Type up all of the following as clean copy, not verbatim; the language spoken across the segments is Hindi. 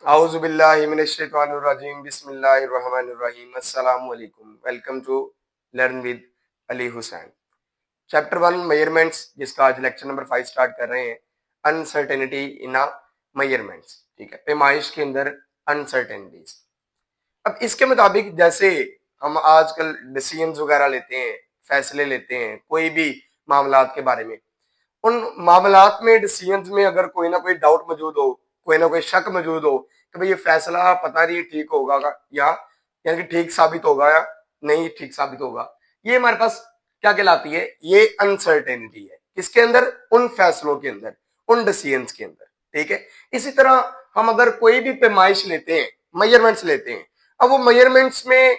आउज़ुबिल्लाहिमिनश्शैतानिर्रजीम बिस्मिल्लाहिर्रहमानिर्रहीम अस्सलामु अलैकुम। Welcome to learn with Ali Hussain. Chapter 1 measurements, जिसका आज लेक्चर नंबर 5 स्टार्ट कर रहे हैं। अनसर्टेनिटी इन अ मेजरमेंट्स, ठीक है, पैमाइश के अंदर अनसर्टेनिटीज। अब इसके मुताबिक जैसे हम आजकल डिसीजंस वगैरह लेते हैं, फैसले लेते हैं कोई भी मामलात के बारे में, उन मामलात में डिसीजंस में अगर कोई ना कोई डाउट मौजूद हो, कोई ना कोई शक मौजूद हो कि भाई ये फैसला पता नहीं ठीक होगा या यानी कि ठीक साबित होगा या नहीं ठीक साबित होगा, ये हमारे पास क्या कहलाती है, ये अनसर्टेनिटी है। किसके अंदर? उन फैसलों के अंदर, उन डिसीजंस के अंदर, ठीक है। इसी तरह हम अगर कोई भी पैमाइश लेते हैं, मेजरमेंट्स लेते हैं, अब वो मेजरमेंट्स में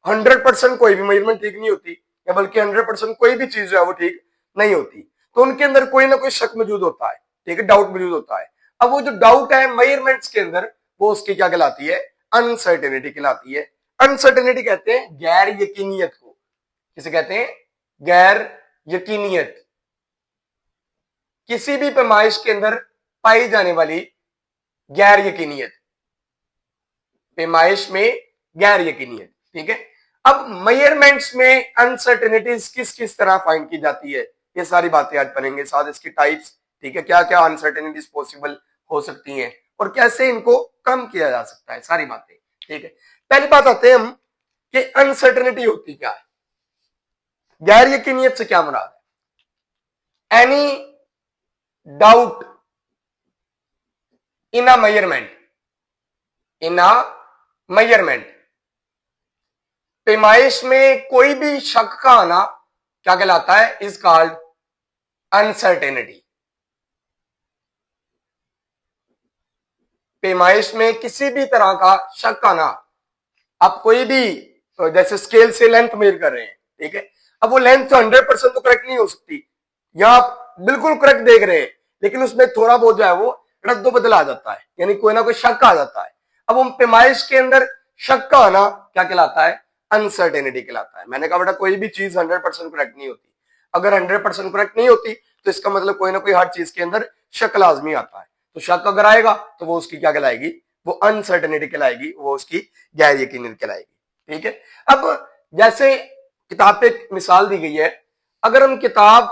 100% कोई भी मेजरमेंट ठीक नहीं होती, या बल्कि 100% कोई भी चीज जो है वो ठीक नहीं होती, तो उनके अंदर कोई ना कोई शक मौजूद होता है, ठीक है, डाउट मौजूद होता है। अब वो जो डाउट है मेजरमेंट्स के अंदर, वो उसकी क्या कहलाती है? अनसर्टेनिटी कहलाती है। अनसर्टेनिटी कहते हैं गैर यकीनियत को। किसे कहते हैं? गैर यकीनियत। किसी भी पैमाइश के अंदर पाई जाने वाली गैर यकीनियत, पैमाइश में गैर यकीनियत, ठीक है। अब मेजरमेंट्स में अनसर्टेनिटीज किस किस तरह फाइंड की जाती है, ये सारी बातें आज पढ़ेंगे, साथ इसकी टाइप्स, ठीक है, क्या क्या अनसर्टेनिटीज पॉसिबल हो सकती हैं और कैसे इनको कम किया जा सकता है, सारी बातें, ठीक है। पहली बात आते हैं हम कि अनसर्टेनिटी होती क्या है, गैर यकीनियत से क्या मुराद है? Any doubt in a measurement, in a measurement, पैमाइश में कोई भी शक का आना क्या कहलाता है? Is called uncertainty. पैमाइश में किसी भी तरह का शक आना, आप कोई भी जैसे स्केल से लेंथ मेजर कर रहे हैं, ठीक है, अब वो लेंथ 100% तो करेक्ट नहीं हो सकती, या आप बिल्कुल करेक्ट देख रहे हैं लेकिन उसमें थोड़ा बहुत जो है वो रद्दो बदल आ जाता है, यानी कोई ना कोई शक आ जाता है। अब हम पैमाइश के अंदर शक का आना क्या कहलाता है? अनसर्टेनिटी कहलाता है। मैंने कहा बेटा कोई भी चीज 100% करेक्ट नहीं होती, अगर 100% करेक्ट नहीं होती तो इसका मतलब कोई ना कोई हर चीज के अंदर शक लाजमी आता है, तो शक अगर आएगा तो वो उसकी क्या कहलाएगी? वो अनसर्टेनिटी कहलाएगी, वो उसकी गैर यकीनियत कहलाएगी, ठीक है। अब जैसे किताब पे एक मिसाल दी गई है, अगर हम किताब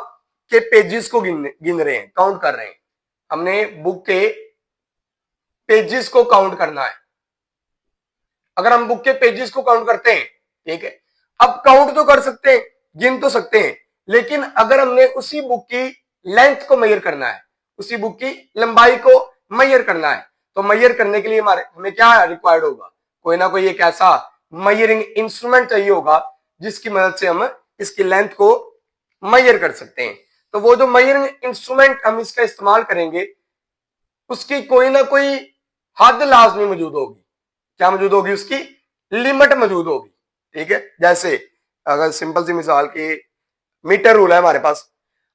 के पेजेस को गिन रहे हैं, काउंट कर रहे हैं, हमने बुक के पेजेस को काउंट करना है। अगर हम बुक के पेजेस को काउंट करते हैं, ठीक है, अब काउंट तो कर सकते हैं, गिन तो सकते हैं, लेकिन अगर हमने उसी बुक की लेंथ को मेजर करना है, उसी बुक की लंबाई को मेजर करना है, तो मेजर करने के लिए हमें क्या रिक्वायर्ड होगा? कोई ना कोई एक ऐसा मेजरिंग इंस्ट्रूमेंट चाहिए होगा जिसकी मदद से हम इसकी लेंथ को मेजर कर सकते हैं। तो वो जो मेजरिंग इंस्ट्रूमेंट हम इसका इस्तेमाल करेंगे, उसकी कोई ना कोई हद लाजमी मौजूद होगी। क्या मौजूद होगी? उसकी लिमिट मौजूद होगी, ठीक है। जैसे अगर सिंपल सी मिसाल की मीटर रूल है हमारे पास,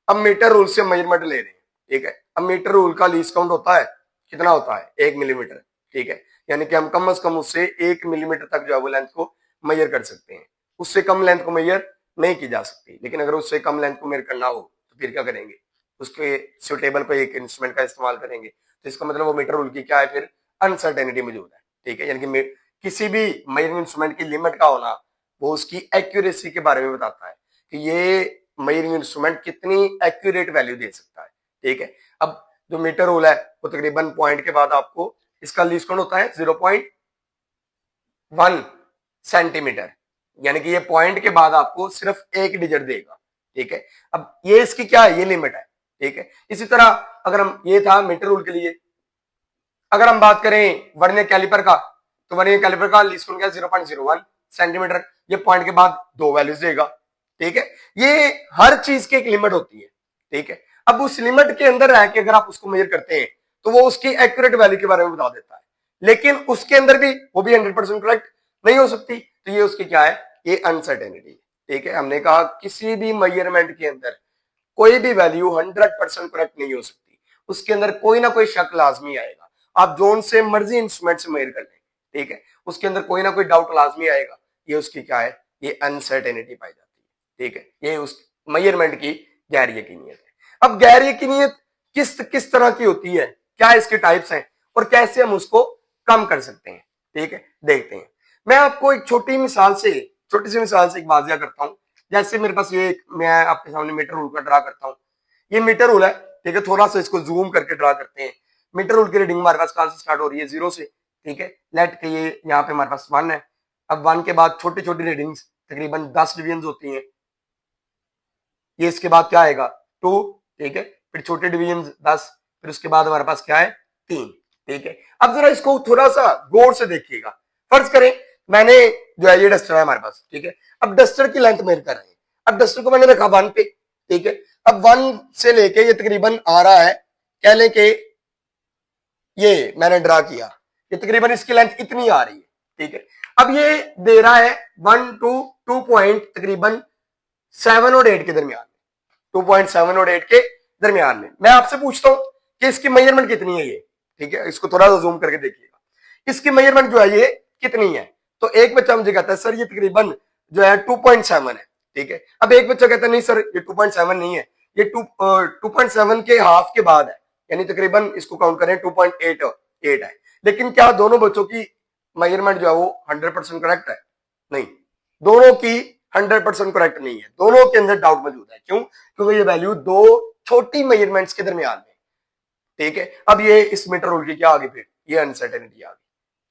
अब मीटर रूल से मेजरमेंट ले रहे हैं, ठीक है। अब मीटर रूल का लीस्ट काउंट होता है, कितना होता है? 1 मिलीमीटर, ठीक है, यानी कि हम कम से कम उससे 1 मिलीमीटर तक जो है वो लेंथ को मेजर कर सकते हैं, उससे कम लेंथ को मेजर नहीं की जा सकती। लेकिन अगर उससे कम लेंथ को मेजर करना हो तो फिर क्या करेंगे? उसके सुटेबल कोई एक इंस्ट्रूमेंट का इस्तेमाल करेंगे, तो इसका मतलब वो मीटर रूल की क्या है? फिर अनसर्टेनिटी मौजूद है, ठीक है, यानी कि किसी भी मेजरिंग इंस्ट्रूमेंट की लिमिट का होना वो उसकी एक्यूरेसी के बारे में बताता है कि ये मेजरिंग इंस्ट्रूमेंट कितनी एक्यूरेट वैल्यू दे सकता है, ठीक है। अब जो मीटर रूल है वो तकरीबन पॉइंट के बाद आपको इसका लीस्ट काउंट होता है 0.1 सेंटीमीटर, यानी कि ये पॉइंट के बाद आपको सिर्फ एक डिजिट देगा, ठीक है। अब ये इसकी क्या है? ये लिमिट है, ठीक है। इसी तरह अगर हम, ये था मीटर रूल के लिए। अगर हम बात करें वर्नियर कैलिपर का, तो वर्नियर कैलिपर का लीस्ट काउंट क्या है? 0.01 सेंटीमीटर, ये पॉइंट के बाद 2 वैल्यूज देगा, ठीक है। ये हर चीज की एक लिमिट होती है, ठीक है। अब उस लिमिट के अंदर रह के अगर आप उसको मेजर करते हैं तो वो उसकी एक्यूरेट वैल्यू के बारे में बता देता है, लेकिन उसके अंदर भी वो भी 100% करेक्ट नहीं हो सकती, तो ये उसकी क्या है? ये अनसर्टेनिटी है, ठीक है। हमने कहा किसी भी मेजरमेंट के अंदर कोई भी वैल्यू 100% करेक्ट नहीं हो सकती, उसके अंदर कोई ना कोई शक लाजमी आएगा। आप जोन से मर्जी इंस्ट्रूमेंट से मेजर कर लें, ठीक है, उसके अंदर कोई ना कोई डाउट लाजमी आएगा, ये उसकी क्या है? ये अनसर्टेनिटी पाई जाती है, ठीक है। ये उस मेजरमेंट की गैर यकीनियत है। अब गैर यकीनियत किस किस तरह की होती है, क्या इसके टाइप्स हैं और कैसे हम उसको कम कर सकते हैं। ठीक है, देखते हैं। मैं आपको एक छोटी सी मिसाल से एक वाजिया करता हूं। जैसे मेरे पास ये मैं आपके सामने मीटर रूल का ड्रा करता हूं। ये मीटर रूल है, ठीक है, थोड़ा सा इसको जूम करके ड्रा करते हैं। मीटर रूल की रीडिंग हमारे पास कहां से स्टार्ट हो रही है, 0 से। ठीक है, लेट के ये यहाँ पे हमारे पास 1 है। अब 1 के बाद छोटी छोटी रीडिंग्स तकरीबन 10 डिवीजन होती हैं। ये इसके बाद क्या आएगा, 2। ठीक है, फिर छोटे डिवीजन 10, फिर उसके बाद हमारे पास क्या है, 3। ठीक है, अब जरा इसको थोड़ा सा गौर से देखिएगा। फर्ज करें मैंने जो है ये डस्टर है हमारे पास। ठीक है, अब डस्टर की लेंथ मेजर कर रहे हैं। अब डस्टर को मैंने रखा 1 पे। ठीक है, अब 1 से लेके ये तकरीबन आ रहा है, कह लें कि ये मैंने ड्रा किया, ये तकरीबन इसकी लेंथ इतनी आ रही है। ठीक है, अब ये दे रहा है 1 टू 2 पॉइंट तकरीबन 7 और 8 के दरमियान में, 2.7 और 8 के दरमियान में। मैं आपसे पूछता हूं कि इसकी मेजरमेंट कितनी है ये। ठीक है, इसको थोड़ा सा जूम करके देखिएगा, इसकी मेजरमेंट जो है ये कितनी है। तो एक बच्चा मुझे कहता है सर ये तकरीबन जो है 2.7 है। ठीक है, अब एक बच्चा कहता है नहीं सर ये 2.7 नहीं है, ये 2.7 के हाफ के बाद है, यानी तकरीबन इसको काउंट करें 2.8 है। लेकिन क्या दोनों बच्चों की मेजरमेंट जो है वो 100% करेक्ट है? नहीं, दोनों की 100% करेक्ट नहीं है, दोनों के अंदर डाउट मौजूद है। क्यों? क्योंकि ये वैल्यू दो छोटी मेजरमेंट्स के दरमियान में। ठीक है, अब ये इस मीटर रूल की क्या आ गई, फिर ये अनसर्टेनिटी आ गई।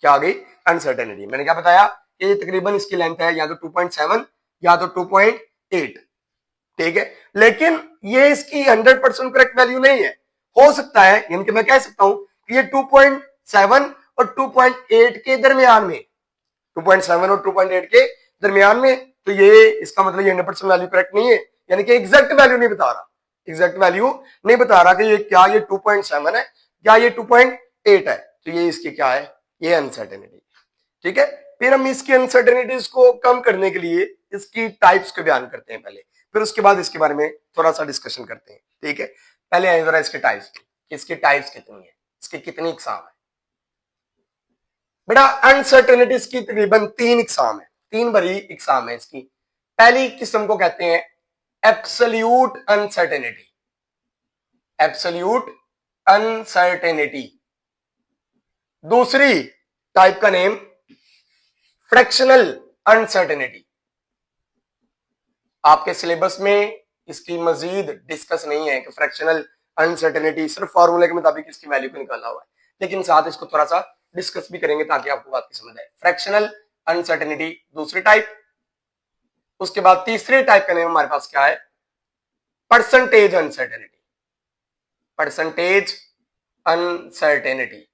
क्या आ गई? अनसर्टेनिटी। मैंने क्या बताया कि ये तकरीबन इसकी लेंथ है या तो 2.7 या तो 2.8। ठीक है, लेकिन ये इसकी 100% करेक्ट वैल्यू नहीं है। हो सकता है, यानी कि मैं कह सकता हूं कि ये 2.7 और 2.8 के दरमियान में, 2.7 और 2.8 के दरमियान में, तो ये इसका मतलब ये 100% वैल्यू करेक्ट नहीं है, यानी कि एग्जैक्ट वैल्यू नहीं बता रहा। एग्जैक्ट वैल्यू नहीं बता रहा कि ये क्या ये 2.7 है या ये 2.8 है। तो ये इसकी क्या है, ये अनसर्टेनिटी। ठीक है, फिर हम इसकी अनसर्टेनिटीज को कम करने के लिए इसकी टाइप्स को बयान करते हैं पहले, फिर उसके बाद इसके बारे में थोड़ा सा डिस्कशन करते हैं। ठीक है, पहले आए जरा इसके टाइप्स, इसकी टाइप्स कितनी है, इसकी कितनी इकसाम है। बेटा अनसर्टेनिटीज की तकरीबन 3 इकसाम है, 3 बड़ी इकसाम है इसकी। पहली किस्म को कहते हैं एब्सोल्यूट अनसर्टेनिटी, एब्सोल्यूट अनसर्टेनिटी। दूसरी टाइप का नेम फ्रैक्शनल अनसर्टेनिटी। आपके सिलेबस में इसकी मजीद डिस्कस नहीं है कि फ्रैक्शनल अनसर्टेनिटी सिर्फ फॉर्मूले के मुताबिक इसकी वैल्यू को निकाला हुआ है, लेकिन साथ इसको थोड़ा सा डिस्कस भी करेंगे ताकि आपको बात की समझ आए। फ्रैक्शनल अनसर्टेनिटी दूसरी टाइप। उसके बाद तीसरे टाइप का नेम हमारे पास क्या है, परसेंटेज अनसर्टेनिटी, परसेंटेज अनसर्टेनिटी।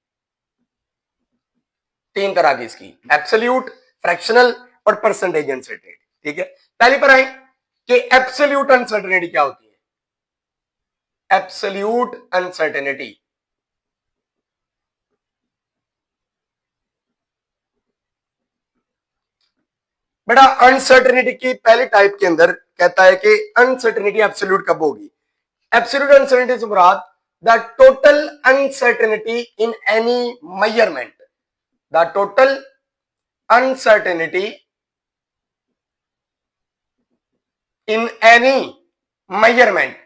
3 तरह की इसकी, एब्सोल्यूट, फ्रैक्शनल और परसेंटेज अनसर्टेनिटी। ठीक है, पहले पर आए कि एब्सोल्यूट अनसर्टेनिटी क्या होती है। एब्सोल्यूट अनसर्टेनिटी बेटा अनसर्टेनिटी की पहली टाइप के अंदर कहता है कि अनसर्टेनिटी एब्सोल्यूट कब होगी। एब्सोल्यूट अनसर्टेनिटी से मुराद the total uncertainty in any measurement, the total uncertainty in any measurement,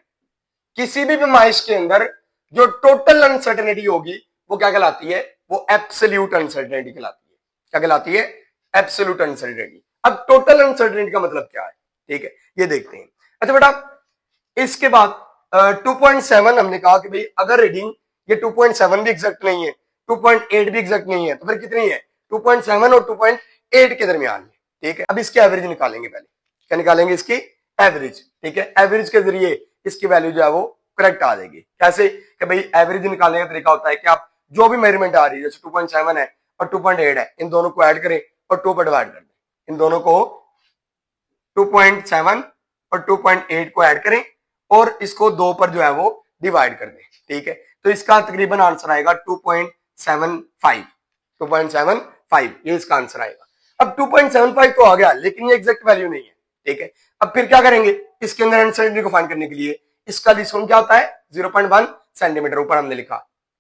किसी भी पैमाइश के अंदर जो टोटल अनसर्टेनिटी होगी वो क्या कहलाती है, वो एब्सोल्यूट अनसर्टेनिटी कहलाती है। क्या कहलाती है? Absolute uncertainty. अब टोटल अनसर्टेनिटी का मतलब क्या है, ठीक है, ये देखते हैं। अच्छा बेटा इसके बाद 2.7 हमने कहा कि भाई अगर रीडिंग ये 2.7 भी एग्जैक्ट नहीं है, 2.8 भी एग्जैक्ट नहीं है, तो फिर कितनी है, 2.7 और 2.8 के दरमियान में। ठीक है, अब इसकी एवरेज निकालेंगे पहले। क्या निकालेंगे? इसकी एवरेज। ठीक है, एवरेज के जरिए इसकी वैल्यू जो है वो करेक्ट आ जाएगी। कैसे कि भाई एवरेज निकालने का तरीका होता है कि आप जो भी मेजरमेंट आ रही है, जैसे 2.7 है और 2.8 है, इन दोनों को ऐड करें और 2 पर डिवाइड कर दें। इन दोनों को 2.7 और 2.8 को ऐड करें और इसको 2 पर जो है वो डिवाइड कर दें। ठीक है, तो इसका तकरीबन आंसर आएगा 2.75, 2.75 ये इसका आंसर आएगा। अब 2.75 तो आ गया, लेकिन ये एग्जैक्ट वैल्यू नहीं है। ठीक है, अब फिर क्या करेंगे, इसके अंदर अनसर्टेनिटी को फाइंड करने के लिए इसका डिस्काउंट क्या होता है, 0.1 सेंटीमीटर, ऊपर हमने लिखा।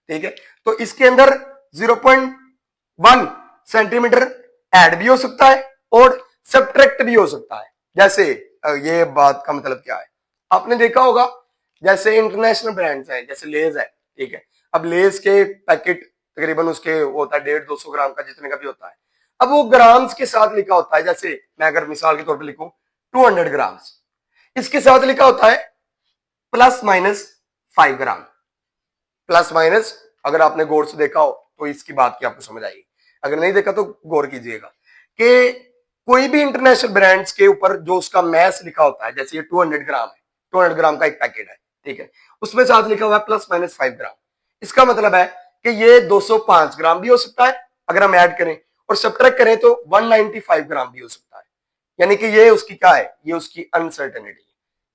ठीक है, तो इसके अंदर 0.1 सेंटीमीटर ऐड भी हो सकता है और सब्ट्रैक्ट भी हो सकता है। जैसे ये बात का मतलब क्या है, आपने देखा होगा जैसे इंटरनेशनल ब्रांड्स है, जैसे लेज है। ठीक है, अब लेज के पैकेट तकरीबन उसके वो होता है 150-200 ग्राम का, जितने का भी होता है। अब वो ग्राम्स के साथ लिखा होता है, जैसे मैं अगर मिसाल के तौर पर लिखूं 200 ग्राम्स, इसके साथ लिखा होता है प्लस माइनस 5 ग्राम। प्लस माइनस अगर आपने गौर से देखा हो तो इसकी बात की आपको समझ आएगी, अगर नहीं देखा तो गौर कीजिएगा कि कोई भी इंटरनेशनल ब्रांड्स के ऊपर जो उसका मैस लिखा होता है, जैसे ये 200 ग्राम है, 200 ग्राम का एक पैकेट है, ठीक है, उसमें साथ लिखा हुआ है प्लस माइनस 5 ग्राम। इसका मतलब है कि ये 205 ग्राम भी हो सकता है अगर हम ऐड करें, और सब्ट्रैक्ट करें तो 195 ग्राम भी हो सकता है। यानी कि ये उसकी क्या है, ये उसकी अनसर्टेनिटी है।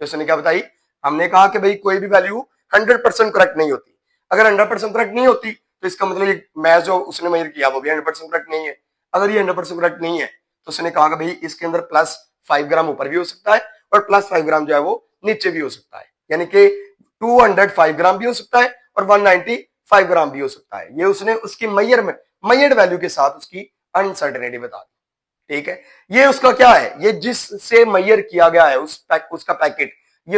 उसने क्या बताई, हमने कहा कि भाई कोई भी वैल्यू 100% करेक्ट नहीं होती। अगर 100% करेक्ट नहीं होती तो इसका मतलब ये मैच जो उसने मेजर किया वो भी 100% करेक्ट नहीं है। अगर ये 100% करेक्ट नहीं है तो उसने कहा कि भाई इसके अंदर प्लस 5 ग्राम ऊपर भी हो सकता है और प्लस 5 ग्राम जो है वो नीचे भी हो सकता है, यानी कि 205 ग्राम भी हो सकता है और 195 ग्राम भी हो सकता है। ये उसने उसकी मैयर्ड वैल्यू के साथ उसकी अनसर्टेनिटी बता दी, ठीक है। ये उसका क्या है, ये जिससे मैयर किया गया है उसका पैकेट, ये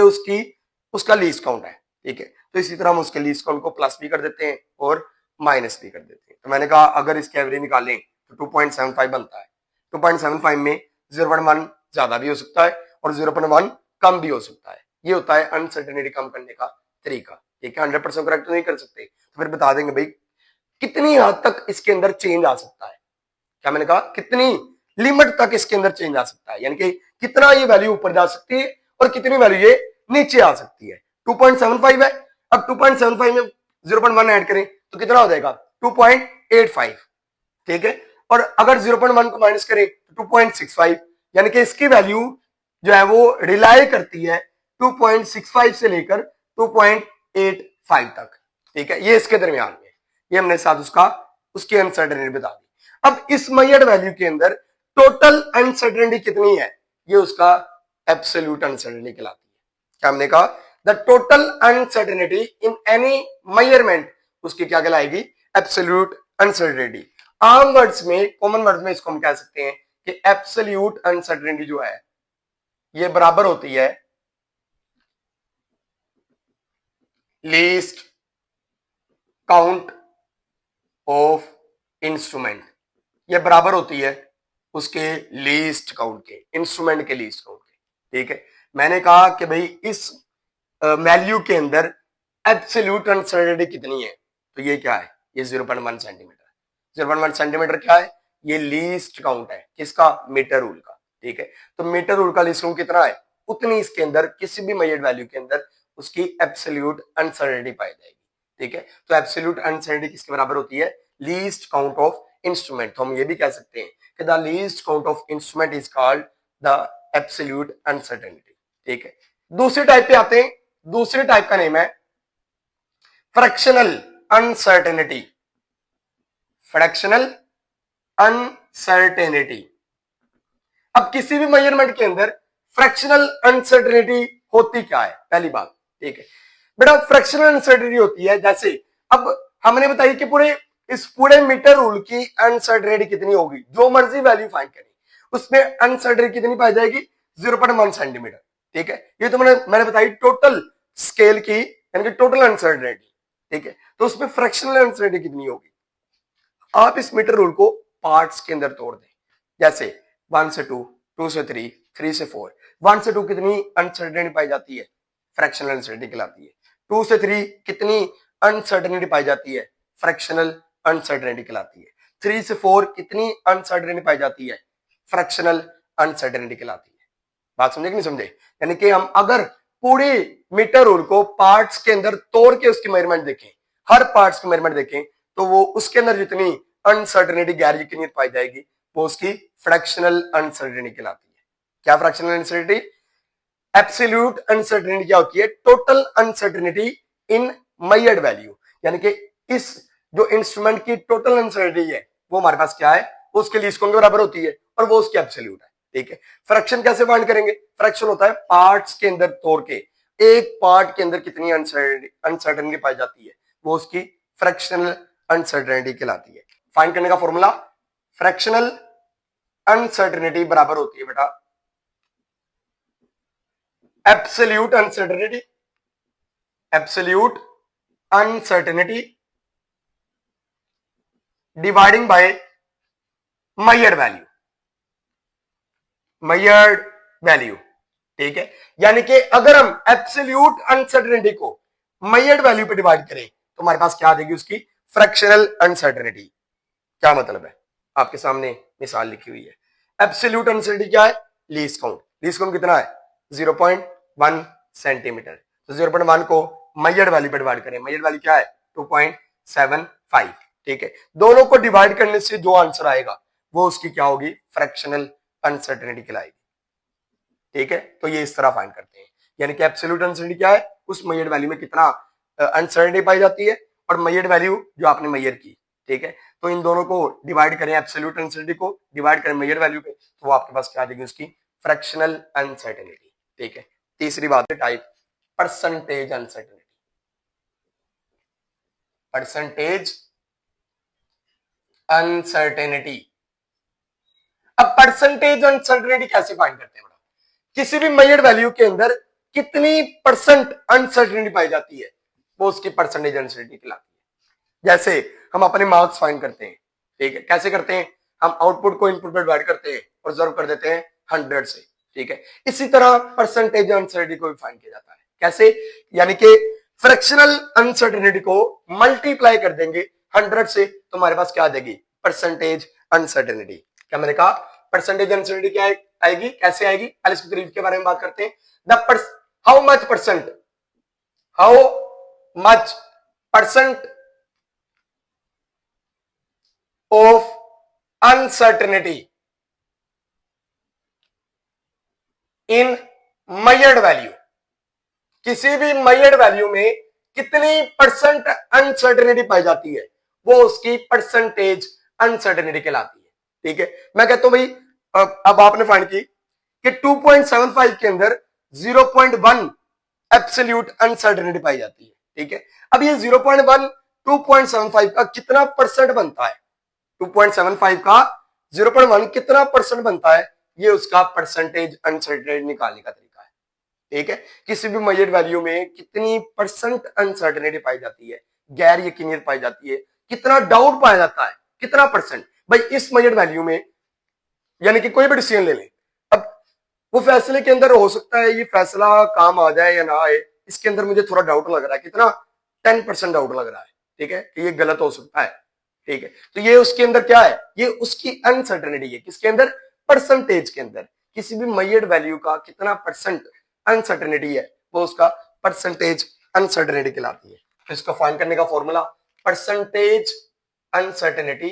उसका लीस्ट काउंट है, ठीक है। तो इसी तरह हम उसके लीस्ट काउंट को प्लस भी कर देते हैं और माइनस भी कर देते हैं। तो मैंने कहा अगर इसके एवरेज निकालें तो 2.75 बनता है। 2.75 में 0.1 ज्यादा भी हो सकता है और 0.1 कम भी हो सकता है। ये होता है अनसर्टेनिटी कम करने का तरीका, ठीक है। 100% करेक्ट तो नहीं कर सकते, तो फिर बता देंगे भाई कितनी हद तक इसके अंदर चेंज आ सकता है। क्या मैंने कहा, कितनी लिमिट तक इसके अंदर चेंज आ सकता है, यानी कि कितना ये वैल्यू ऊपर जा सकती है और कितनी वैल्यू ये नीचे आ सकती है। 2.75 है, अब 2.75 में 0.1 ऐड करें तो कितना हो जाएगा 2.85, ठीक है। और अगर 0.1 को माइनस करें तो 2.65, यानी कि इसकी वैल्यू जो है वो रिलाई करती है 2.65 से लेकर 2.85 तक, ठीक है। ये इसके दरमियान में, ये हमने साथ उसकी अनसर्टेनिटी बता दी। अब इस मैयर्ड वैल्यू के अंदर टोटल अनसर्टेनिटी कितनी है, ये उसका एब्सोल्यूट अनसर्टेनिटी कहलाती है। क्या हमने कहा, the total uncertainty in any measurement उसकी क्या कहलाएगी, एब्सोल्यूट अनसर्टेनिटी। आम वर्ड्स में, कॉमन वर्ड्स में इसको हम कह सकते हैं कि एब्सोल्यूट अनसर्टेनिटी जो है ये बराबर होती है लीस्ट काउंट ऑफ इंस्ट्रूमेंट। ये बराबर होती है उसके लीस्ट काउंट के, इंस्ट्रूमेंट के लीस्ट काउंट के, ठीक है। मैंने कहा कि भाई इस वैल्यू के अंदर एब्सोल्यूट अनसर्टेनिटी कितनी है, तो ये क्या है, ये 0.1 सेंटीमीटर। 0.1 सेंटीमीटर क्या है, ये लीस्ट काउंट है किसका, मीटर रूल का, ठीक है। तो मीटर रूल का लीस्ट काउंट कितना है, उतनी इसके अंदर किसी भी मेजर्ड वैल्यू के अंदर उसकी एब्सोल्यूट अनसर्टेनिटी पाई जाएगी, ठीक है। तो एब्सोल्यूट अनसर्टेनिटी किसके बराबर होती है, लीस्ट काउंट ऑफ इंस्ट्रूमेंट। तो हम ये भी कह सकते हैं कि the least count of instrument is called the absolute uncertainty, ठीक है। दूसरे टाइप पे आते हैं, दूसरे टाइप का नेम है फ्रैक्शनल अनसर्टेनिटी। Fractional uncertainty. अब किसी भी मेजरमेंट के अंदर फ्रैक्शनल अनसर्टेनिटी होती क्या है, पहली बात, ठीक है बेटा। फ्रैक्शनल अनसर्टेनिटी होती है, जैसे अब हमने बताई कि इस पूरे मीटर रूल की अनसर्टेनिटी कितनी होगी, जो मर्जी वैल्यू फाइंड करें उसमें अनसर्टेनिटी कितनी पाई जाएगी, 0.1 सेंटीमीटर, ठीक है। ये तो मैंने बताई टोटल स्केल की, यानी कि टोटल अनसर्टेनिटी, ठीक है। तो उसमें फ्रैक्शनल अनसर्टेनिटी कितनी होगी, आप इस मीटर रूल को पार्ट्स के अंदर तोड़ दें, जैसे 1 से 2, 2 से 3, 3 से 4। 1 से 2 कितनी अनसर्टेनिटी पाई जाती है, फ्रैक्शनल अनसर्टेनिटी कहलाती है। 2 से 3 कितनी अनसर्टेनिटी पाई जाती है, फ्रैक्शनल अनसर्टेनिटी कहलाती है। 3 से 4 कितनी अनसर्टेनिटी पाई जाती है, फ्रैक्शनल अनसर्टेनिटी कहलाती है। बात समझे कि नहीं समझे, यानी कि हम अगर पूरी मीटर रूल को पार्ट्स के अंदर तोड़ के उसकी मेजरमेंट देखें, हर पार्ट्स की मेजरमेंट देखें, तो वो उसके अंदर जितनी अनसर्टेनिटी गैर यकीनियत पाई जाएगी वो उसकी फ्रैक्शनल अनसर्टेनिटी कहलाती है। क्या फ्रैक्शनल अनसर्टेनिटी, एब्सोल्यूट अनसर्टेनिटी क्या होती है, टोटल अनसर्टेनिटी इन मेजर्ड वैल्यू, यानी कि इस जो इंस्ट्रूमेंट की टोटल अनसर्टेनिटी है वो हमारे पास क्या है, उसके लीस्ट काउंट के बराबर होती है और वो उसकी एब्सोल्यूट है, ठीक है। फ्रैक्शन कैसे फाइंड करेंगे, फ्रैक्शन होता है पार्ट्स के अंदर तोड़ के एक पार्ट के अंदर कितनी अनसर्टेनिटी पाई जाती है, वो उसकी फ्रैक्शनल अनसर्टेनिटी कहलाती है। फाइंड करने का फॉर्मूला, फ्रैक्शनल अनसर्टेनिटी बराबर होती है बेटा absolute uncertainty, absolute uncertainty dividing by measured value, measured value, ठीक है। यानी कि अगर हम एब्सोल्यूट अनसर्टेनिटी को मेजर्ड वैल्यू पे डिवाइड करें तो हमारे पास क्या आ जाएगी उसकी फ्रैक्शनल अनसर्टेनिटी। क्या मतलब है, आपके सामने मिसाल लिखी हुई है। एब्सोल्यूट अनसर्टेनिटी क्या है, लीस्ट काउंट। लीस्ट काउंट कितना है 0.1 सेंटीमीटर। तो 0.1 को मेजर्ड वैल्यू पे डिवाइड करें, मेजर्ड वैल्यू क्या है 2.75, ठीक है। दोनों को डिवाइड करने से जो आंसर आएगा वो उसकी क्या होगी, फ्रैक्शनल अनसर्टेनिटी कहलाएगी, ठीक है। तो ये इस तरह फाइंड करते हैं, यानी कि एब्सोल्यूट अनसर्टेनिटी क्या है, उस मेजर्ड वैल्यू में कितना अनसर्टेनिटी पाई जाती है, और मेजर्ड वैल्यू जो आपने मेजर की, ठीक है। तो इन दोनों को डिवाइड करें, एब्सोल्यूट अनसर्टेनिटी को डिवाइड करें मेजर्ड वैल्यू पे, तो वो आपके पास क्या आ जाएगी उसकी फ्रैक्शनल अनसर्टेनिटी, ठीक है। तीसरी बात है type percentage uncertainty. Percentage uncertainty. अब परसेंटेज अनसर्टेनिटी कैसे फाइंड करते हैं, किसी भी मेजर्ड वैल्यू के अंदर कितनी परसेंट अनसर्टेनिटी पाई जाती है, वो उसकी परसेंटेज अनसर्टेनिटी कहलाती है। जैसे हम अपने मार्क्स फाइंड करते हैं, ठीक है, कैसे करते हैं, हम आउटपुट को इनपुट पे डिवाइड करते हैं और ऑब्जर्व कर देते हैं 100 से, ठीक है। इसी तरह परसेंटेज अनसर्टेनिटी को भी फाइंड किया जाता है, कैसे, यानी कि फ्रैक्शनल अनसर्टेनिटी को मल्टीप्लाई कर देंगे 100 से, तो हमारे पास क्या आ जाएगी परसेंटेज अनसर्टेनिटी। क्या मैंने कहा, परसेंटेज अनसर्टेनिटी क्या आएगी, कैसे आएगी, पहले इसके तरीके के बारे में बात करते हैं। How much percent of uncertainty in measured value, किसी भी मेजर्ड वैल्यू में कितनी परसेंट अनसर्टेनिटी पाई जाती है, वो उसकी परसेंटेज अनसर्टेनिटी कहलाती है, ठीक है। मैं कहता हूं भाई, अब आपने फाइंड की कि 2.75 के अंदर 0.1 एब्सोल्यूट अनसर्टेनिटी पाई जाती है, ठीक है। अब ये 0.1 2.75 का कितना परसेंट बनता है, 2.75 का 0.1 कितना परसेंट बनता है, ये उसका परसेंटेज अनसर्टेनिटी निकालने का तरीका है, ठीक है। किसी भी मेजर्ड वैल्यू में कितनी परसेंट अनसर्टेनिटी पाई जाती है, गैर यकीनियत पाई जाती है, कितना डाउट पाया जाता है, कितना परसेंट, भाई इस मेजर्ड वैल्यू में, यानी कि कोई भी डिसीजन ले लें, अब वो फैसले के अंदर हो सकता है ये फैसला काम आ जाए या ना आए, इसके अंदर मुझे थोड़ा डाउट लग रहा है, कितना 10% डाउट लग रहा है, ठीक है, कि ये गलत हो सकता है, ठीक है। तो ये उसके अंदर क्या है, ये उसकी अनसर्टेनिटी है, किसके अंदर, परसेंटेज के अंदर। किसी भी मेजर्ड वैल्यू का कितना परसेंट अनसर्टेनिटी है, वो उसका परसेंटेज अनसर्टेनिटी कहलाती है। तो इसको फाइंड करने का फॉर्मूला, परसेंटेज अनसर्टेनिटी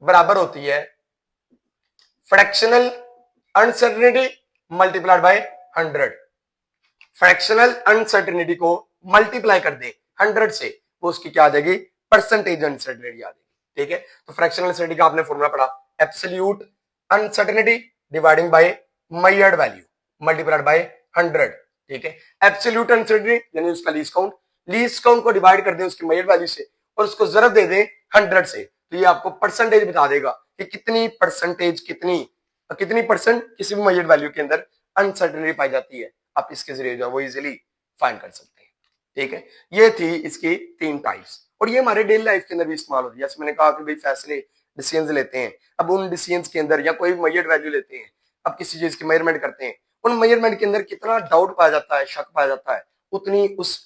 बराबर होती है fractional uncertainty multiplied by 100। Fractional uncertainty को मल्टीप्लाई कर दे 100 से, वो उसकी क्या आ जाएगी, परसेंटेज अनसर्टेनिटी आ जाएगी, ठीक है। तो फ्रैक्शनल अनसर्टेनिटी का आपने फॉर्मूला पढ़ा, absolute uncertainty dividing by measured value multiplied by 100, ठीक है। एब्सोल्यूट अनसर्टेनिटी यानी उसका लीस्ट काउंट को डिवाइड कर दे उसकी मेजर्ड वैल्यू से और उसको जरूरत दे दे 100 से, तो ये आपको परसेंटेज बता देगा कि कितनी परसेंटेज, कितनी परसेंट किसी भी मेजर्ड वैल्यू के अंदर अनसर्टेनिटी पाई जाती है। आप इसके जरिए जो है वो इजीली फाइंड कर सकते हैं, ठीक है। ये थी इसकी 3 टाइप्स, और ये हमारे डेली लाइफ के अंदर भी इस्तेमाल होती है। जैसे मैंने कहा कि भाई फैसले डिसीजंस लेते हैं, अब उन डिसीजंस के अंदर या कोई मेजर्ड वैल्यू लेते हैं, अब किसी चीज की मेजरमेंट करते हैं, उन मेजरमेंट के अंदर कितना डाउट पाया जाता है, शक पाया जाता है, उतनी उस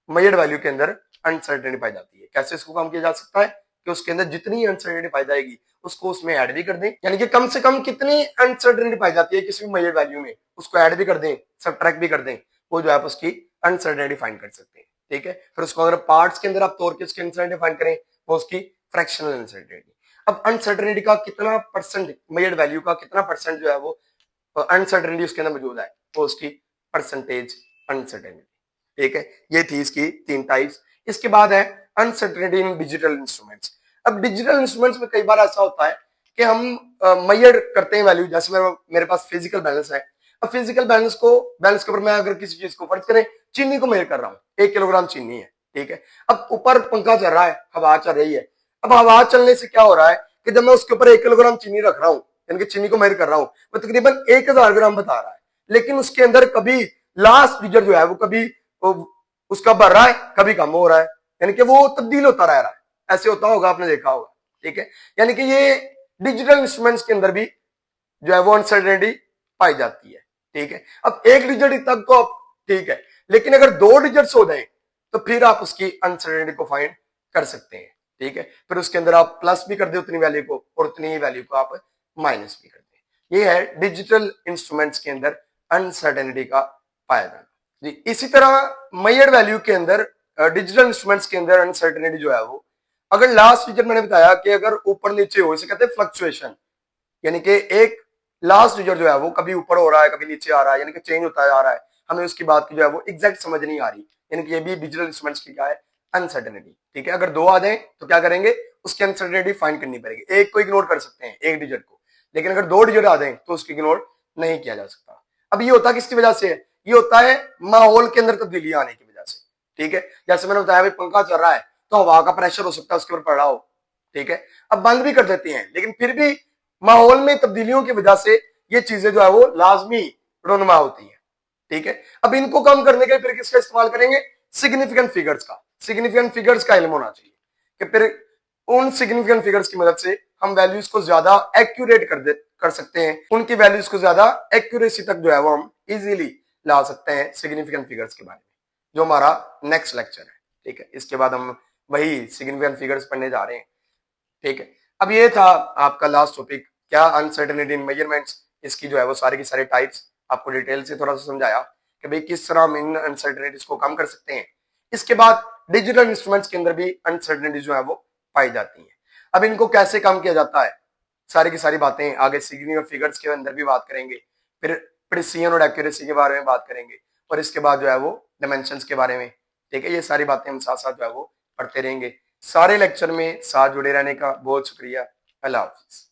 मेजर्ड वैल्यू के अंदर अनसर्टेनिटी पाई जाती है। कैसे इसको काम किया जा सकता है कि उसके अंदर जितनी अनसर्टेनिटी पाई जाएगी उसको उसमें ऐड भी कर दें, यानी कि कम से कम कितनी अनसर्टेनिटी पाई जाती है किसी भी मेजर्ड वैल्यू में, उसको ऐड भी कर दें, सब्ट्रैक्ट भी कर दें, वो जो है उसकी अनसर्टेनिटी फाइंड कर सकते हैं, ठीक है। फिर उसको अगर पार्ट्स के अंदर आप तोड़ के उसकी अनसर्टेनिटी फाइंड करें, वो उसकी फ्रैक्शनल अनसर्टेनिटी। अब अनसर्टेनिटी का कितना परसेंट, मेजर्ड वैल्यू का कितना परसेंट जो है वो अनसर्टेनिटी उसके अंदर मौजूद है, वो उसकी परसेंटेज अनसर्टेनिटी, ठीक है। ये थी इसकी 3 टाइप्स। इसके बाद है अनसर्टेनिटी इन डिजिटल इंस्ट्रूमेंट्स। अब डिजिटल इंस्ट्रूमेंट्स में कई बार ऐसा होता है कि हम मेजर करते हैं वैल्यू, जैसे मेरे पास फिजिकल बैलेंस है, अब फिजिकल बैलेंस के ऊपर मैं अगर किसी चीज को, फर्ज करें चीनी को मेजर कर रहा हूँ, 1 किलोग्राम चीनी है, ठीक है। अब ऊपर पंखा चल रहा है, हवा चल रही है, अब हवा चलने से क्या हो रहा है कि जब मैं उसके ऊपर 1 किलोग्राम चीनी रख रहा हूँ, यानी कि चीनी को मेजर कर रहा हूँ, वो तकरीबन 1000 ग्राम बता रहा है, लेकिन उसके अंदर कभी लास्ट फिगर जो है वो कभी उसका बढ़ रहा है, कभी कम हो रहा है, यानी कि वो तब्दील होता रह रहा है, ऐसे होता होगा, आपने देखा होगा, ठीक है। यानी कि ये डिजिटल इंस्ट्रूमेंट्स के अंदर भी जो है वो अनसर्टेनिटी पाई जाती है, ठीक है। अब एक डिजिट तक तो ठीक है, लेकिन अगर 2 डिजिट्स हो जाए तो फिर आप उसकी अनसर्टेनिटी को फाइंड कर सकते हैं, ठीक है। फिर उसके अंदर आप प्लस भी कर दे उतनी वैल्यू को और उतनी ही वैल्यू को आप माइनस भी कर दें। ये है डिजिटल इंस्ट्रूमेंट्स के अंदर अनसर्टेनिटी का पाया जाना जी। इसी तरह मेजर्ड वैल्यू के अंदर डिजिटल इंस्ट्रूमेंट्स के अंदर अनसर्टेनिटी जो है वो, अगर लास्ट डिजिट मैंने बताया कि अगर ऊपर नीचे हो, इसे कहते हैं फ्लक्चुएशन, यानी कि एक लास्ट डिजिट जो है वो कभी ऊपर हो रहा है कभी नीचे आ रहा है, यानी कि चेंज होता आ रहा है, हमें उसकी बात की जो है वो एग्जैक्ट समझ नहीं आ रही, यानी कि ये भी डिजिटल इंस्ट्रूमेंट्स की क्या है, अनसर्टेनिटी, ठीक है। अगर 2 आ जाए तो क्या करेंगे, उसकी अनसर्टेनिटी फाइंड करनी पड़ेगी। एक को इग्नोर कर सकते हैं, एक डिजिट को, लेकिन अगर 2 डिजिट आ जाए तो उसकी इग्नोर नहीं किया जा सकता। अब ये होता किसकी वजह से है, ये होता है माहौल के अंदर तब्दीली आने की वजह से, ठीक है। जैसे मैंने बताया भाई पंखा चल रहा है तो हवा का प्रेशर हो सकता है उसके ऊपर पड़ रहा हो, ठीक है। अब बंद भी कर देते हैं, लेकिन फिर भी माहौल में तब्दीलियों की वजह से ये चीजें जो है वो लाजमी रुनमा होती है, ठीक है। अब इनको कम करने के लिए फिर किसका इस्तेमाल करेंगे, सिग्निफिकेंट फिगर्स का। सिग्निफिकेंट फिगर्स का इल्म होना चाहिए कि फिर उन सिग्निफिकेंट फिगर्स की मदद से हम वैल्यूज को ज्यादा एक्यूरेट कर सकते हैं, उनकी वैल्यूज को ज्यादा एक्यूरेसी तक जो है वो हम इजीली ला सकते हैं सिग्निफिकेंट फिगर्स के बारे में, जो हमारा नेक्स्ट लेक्चर है, ठीक है। इसके बाद हम वही सिग्निफिकेंट फिगर्स पढ़ने जा रहे हैं, ठीक है। अब ये था आपका लास्ट टॉपिक, क्या अनसर्टेनिटी इन मेजरमेंट्स, इसकी जो है वो सारी की सारी टाइप्स आपको डिटेल से थोड़ा सा समझाया कि भाई किस तरह हम इन अनसर्टेनिटीज को कम कर सकते हैं। इसके बाद डिजिटल इंस्ट्रूमेंट्स के अंदर भी अनसर्टेनिटी जो है वो पाई जाती है। अब इनको कैसे कम किया जाता है, सारी की सारी बातें आगे सिग्निफिकेंट फिगर्स के अंदर भी बात करेंगे, फिर प्रिसीजन और एक्यूरेसी के बारे में बात करेंगे, और इसके बाद जो है वो डायमेंशंस के बारे में, ठीक है। ये सारी बातें हम साथ साथ जो है वो पढ़ते रहेंगे। सारे लेक्चर में साथ जुड़े रहने का बहुत शुक्रिया। अल्लाह हाफिज।